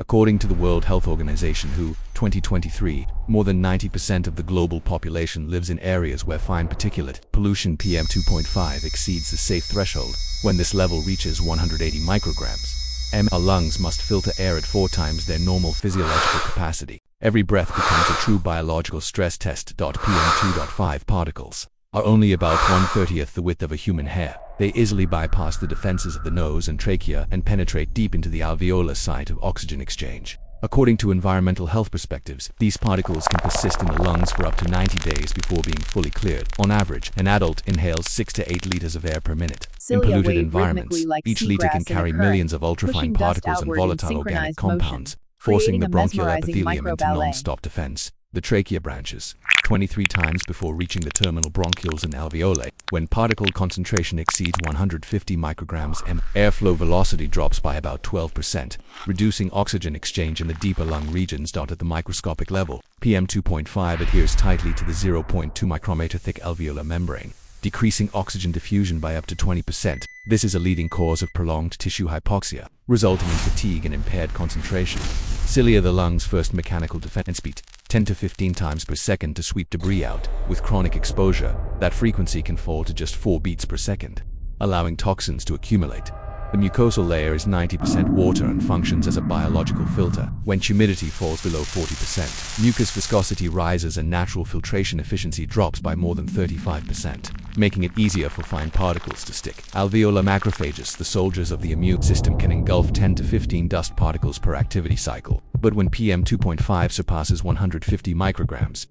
According to the World Health Organization WHO, 2023, more than 90% of the global population lives in areas where fine particulate pollution PM 2.5 exceeds the safe threshold. When this level reaches 180 micrograms, our lungs must filter air at 4 times their normal physiological capacity. Every breath becomes a true biological stress test. PM 2.5 particles are only about 1/30th the width of a human hair. They easily bypass the defenses of the nose and trachea and penetrate deep into the alveolar site of oxygen exchange. According to environmental health perspectives, these particles can persist in the lungs for up to 90 days before being fully cleared. On average, an adult inhales 6 to 8 liters of air per minute. In polluted environments, each liter can carry millions of ultrafine particles and volatile organic compounds, forcing the bronchial epithelium into non-stop defense. The trachea branches 23 times before reaching the terminal bronchioles and alveoli. When particle concentration exceeds 150 micrograms m, airflow velocity drops by about 12%, reducing oxygen exchange in the deeper lung regions. At the microscopic level, PM 2.5 adheres tightly to the 0.2 micrometer thick alveolar membrane, decreasing oxygen diffusion by up to 20%. This is a leading cause of prolonged tissue hypoxia, resulting in fatigue and impaired concentration. Cilia, the lung's first mechanical defense, beat 10 to 15 times per second to sweep debris out. With chronic exposure, that frequency can fall to just 4 beats per second, allowing toxins to accumulate. The mucosal layer is 90% water and functions as a biological filter. When humidity falls below 40%, mucus viscosity rises and natural filtration efficiency drops by more than 35%, making it easier for fine particles to stick. Alveolar macrophages, the soldiers of the immune system, can engulf 10 to 15 dust particles per activity cycle. But when PM 2.5 surpasses 150 micrograms,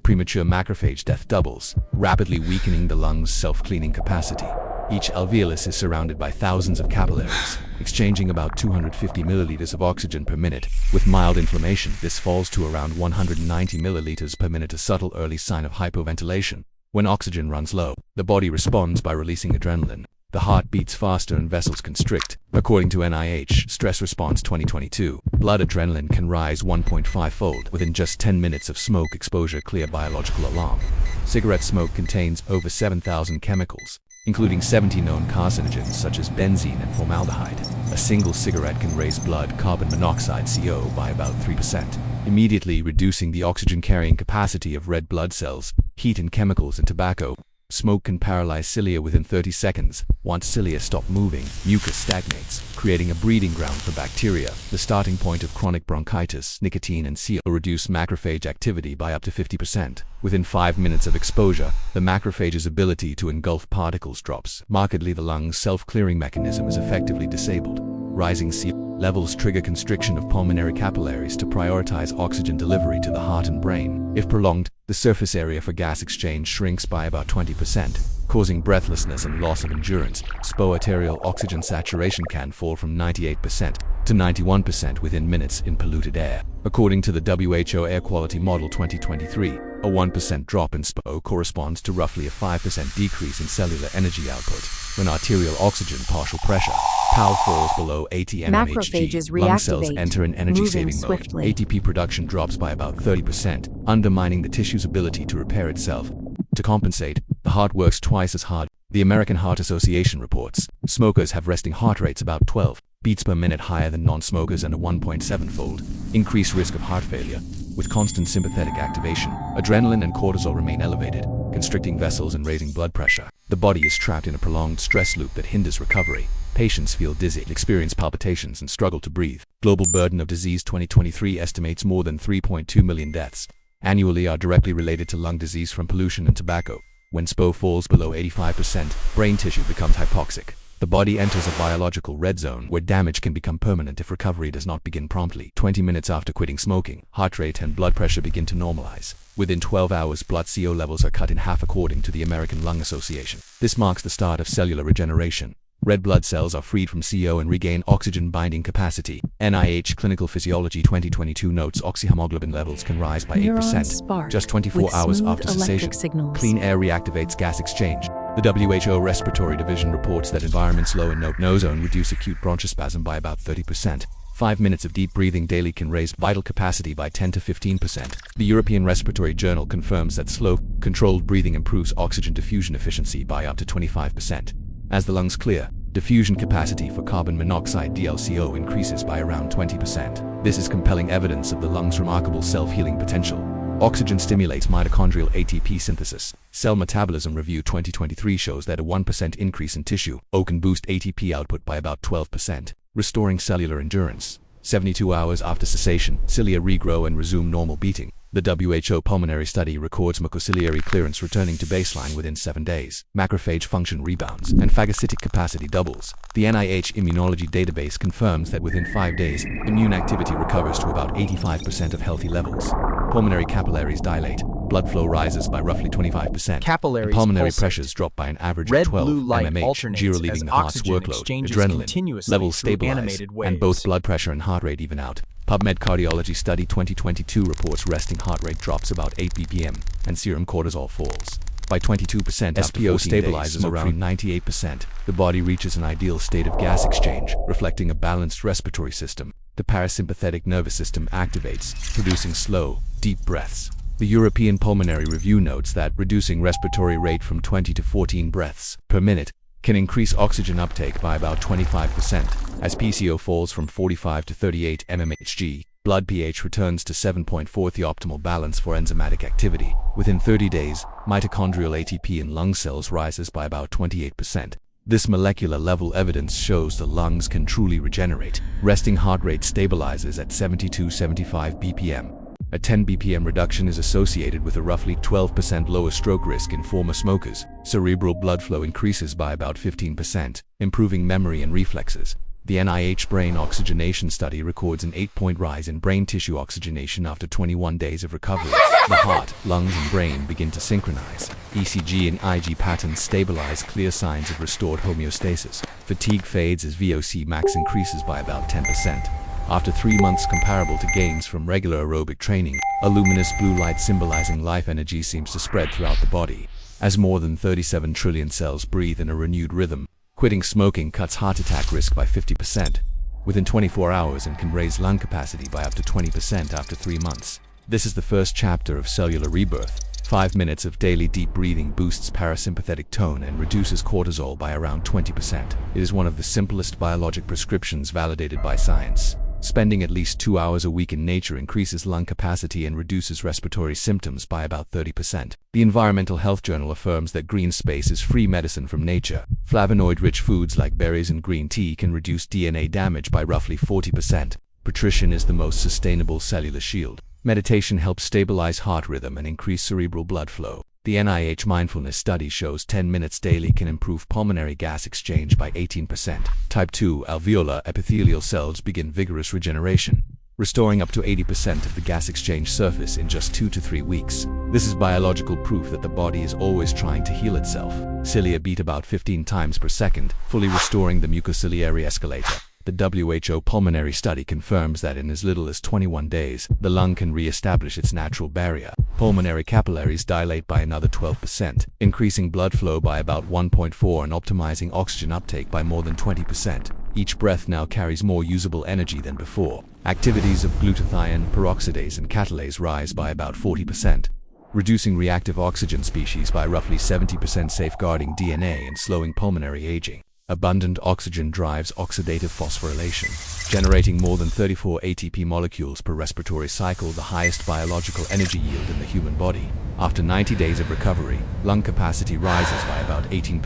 premature macrophage death doubles, rapidly weakening the lung's self-cleaning capacity. Each alveolus is surrounded by thousands of capillaries, exchanging about 250 milliliters of oxygen per minute. With mild inflammation, this falls to around 190 milliliters per minute, a subtle early sign of hypoventilation. When oxygen runs low, the body responds by releasing adrenaline. The heart beats faster and vessels constrict. According to NIH Stress Response 2022, blood adrenaline can rise 1.5-fold within just 10 minutes of smoke exposure. Clear biological alarm. Cigarette smoke contains over 7,000 chemicals, including 70 known carcinogens such as benzene and formaldehyde. A single cigarette can raise blood carbon monoxide (CO) by about 3%, immediately reducing the oxygen-carrying capacity of red blood cells. Heat and chemicals in tobacco. Smoke can paralyze cilia within 30 seconds. Once cilia stop moving, mucus stagnates, creating a breeding ground for bacteria, the starting point of chronic bronchitis. Nicotine and CO reduce macrophage activity by up to 50%. Within 5 minutes of exposure, the macrophage's ability to engulf particles drops markedly. The lung's self-clearing mechanism is effectively disabled. Rising CO levels trigger constriction of pulmonary capillaries to prioritize oxygen delivery to the heart and brain. If prolonged, the surface area for gas exchange shrinks by about 20%, causing breathlessness and loss of endurance. Arterial oxygen saturation can fall from 98% to 91% within minutes in polluted air. According to the WHO Air Quality Model 2023, a 1% drop in SPO corresponds to roughly a 5% decrease in cellular energy output. When arterial oxygen partial pressure PAL falls below 80 mmHg, lung cells enter an energy-saving mode. ATP production drops by about 30%, undermining the tissue's ability to repair itself. To compensate, the heart works twice as hard. The American Heart Association reports smokers have resting heart rates about 12 beats per minute higher than non-smokers and a 1.7-fold increased risk of heart failure. With constant sympathetic activation, adrenaline and cortisol remain elevated, constricting vessels and raising blood pressure. The body is trapped in a prolonged stress loop that hinders recovery. Patients feel dizzy, experience palpitations, and struggle to breathe. Global burden of disease 2023 estimates more than 3.2 million deaths annually are directly related to lung disease from pollution and tobacco. When SPO falls below 85%, brain tissue becomes hypoxic. The body enters a biological red zone where damage can become permanent if recovery does not begin promptly. 20 minutes after quitting smoking, heart rate and blood pressure begin to normalize. Within 12 hours, blood CO levels are cut in half according to the American Lung Association. This marks the start of cellular regeneration. Red blood cells are freed from CO and regain oxygen binding capacity. NIH Clinical Physiology 2022 notes oxyhemoglobin levels can rise by 8% just 24 hours after cessation. Clean air reactivates gas exchange. The WHO Respiratory Division reports that environments low in ozone reduce acute bronchospasm by about 30%. 5 minutes of deep breathing daily can raise vital capacity by 10 to 15%. The European Respiratory Journal confirms that slow, controlled breathing improves oxygen diffusion efficiency by up to 25%. As the lungs clear, Diffusion capacity for carbon monoxide (DLCO) increases by around 20%. This is compelling evidence of the lung's remarkable self-healing potential. Oxygen stimulates mitochondrial ATP synthesis. Cell Metabolism Review 2023 shows that a 1% increase in tissue can boost ATP output by about 12%, restoring cellular endurance. 72 hours after cessation, cilia regrow and resume normal beating. The WHO pulmonary study records mucociliary clearance returning to baseline within 7 days. Macrophage function rebounds, and phagocytic capacity doubles. The NIH Immunology database confirms that within 5 days, immune activity recovers to about 85% of healthy levels. Pulmonary capillaries dilate. Blood flow rises by roughly 25%. Capillaries pulmonary pulsate. pressures drop by an average Red of 12 blue light mmHg, alternates relieving as the heart's oxygen workload. exchanges Adrenaline continuously levels through stabilize, animated and both waves. blood pressure and heart rate even out. PubMed Cardiology Study 2022 reports resting heart rate drops about 8 bpm, and serum cortisol falls by 22% after 14 stabilizes around 98%. The body reaches an ideal state of gas exchange, reflecting a balanced respiratory system. The parasympathetic nervous system activates, producing slow, deep breaths. The European Pulmonary Review notes that reducing respiratory rate from 20 to 14 breaths per minute can increase oxygen uptake by about 25%. As PCO falls from 45 to 38 mmHg, blood pH returns to 7.4, the optimal balance for enzymatic activity. Within 30 days, mitochondrial ATP in lung cells rises by about 28%. This molecular level evidence shows the lungs can truly regenerate. Resting heart rate stabilizes at 72-75 bpm. A 10 bpm reduction is associated with a roughly 12% lower stroke risk in former smokers. Cerebral blood flow increases by about 15%, improving memory and reflexes. The NIH Brain Oxygenation Study records an 8-point rise in brain tissue oxygenation after 21 days of recovery. The heart, lungs, and brain begin to synchronize. ECG and IG patterns stabilize, clear signs of restored homeostasis. Fatigue fades as VOC max increases by about 10%. After 3 months comparable to gains from regular aerobic training, a luminous blue light symbolizing life energy seems to spread throughout the body. As more than 37 trillion cells breathe in a renewed rhythm, quitting smoking cuts heart attack risk by 50% within 24 hours and can raise lung capacity by up to 20% after 3 months. This is the first chapter of cellular rebirth. 5 minutes of daily deep breathing boosts parasympathetic tone and reduces cortisol by around 20%. It is one of the simplest biologic prescriptions validated by science. Spending at least 2 hours a week in nature increases lung capacity and reduces respiratory symptoms by about 30%. The Environmental Health Journal affirms that green space is free medicine from nature. Flavonoid-rich foods like berries and green tea can reduce DNA damage by roughly 40%. Nutrition is the most sustainable cellular shield. Meditation helps stabilize heart rhythm and increase cerebral blood flow. The NIH mindfulness study shows 10 minutes daily can improve pulmonary gas exchange by 18%. Type 2 alveolar epithelial cells begin vigorous regeneration, restoring up to 80% of the gas exchange surface in just 2 to 3 weeks. This is biological proof that the body is always trying to heal itself. Cilia beat about 15 times per second, fully restoring the mucociliary escalator. The WHO pulmonary study confirms that in as little as 21 days, the lung can re-establish its natural barrier. Pulmonary capillaries dilate by another 12%, increasing blood flow by about 1.4 and optimizing oxygen uptake by more than 20%. Each breath now carries more usable energy than before. Activities of glutathione, peroxidase, and catalase rise by about 40%, reducing reactive oxygen species by roughly 70%, safeguarding DNA and slowing pulmonary aging. Abundant oxygen drives oxidative phosphorylation, generating more than 34 ATP molecules per respiratory cycle, the highest biological energy yield in the human body. After 90 days of recovery, lung capacity rises by about 18%,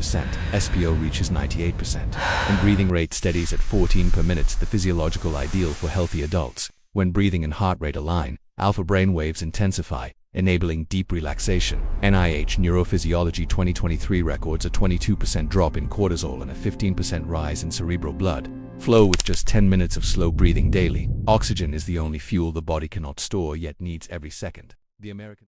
SPO reaches 98%, and breathing rate steadies at 14 per minute, the physiological ideal for healthy adults. When breathing and heart rate align, alpha brain waves intensify, enabling deep relaxation. NIH Neurophysiology 2023 records a 22% drop in cortisol and a 15% rise in cerebral blood flow with just 10 minutes of slow breathing daily. Oxygen is the only fuel the body cannot store yet needs every second. The American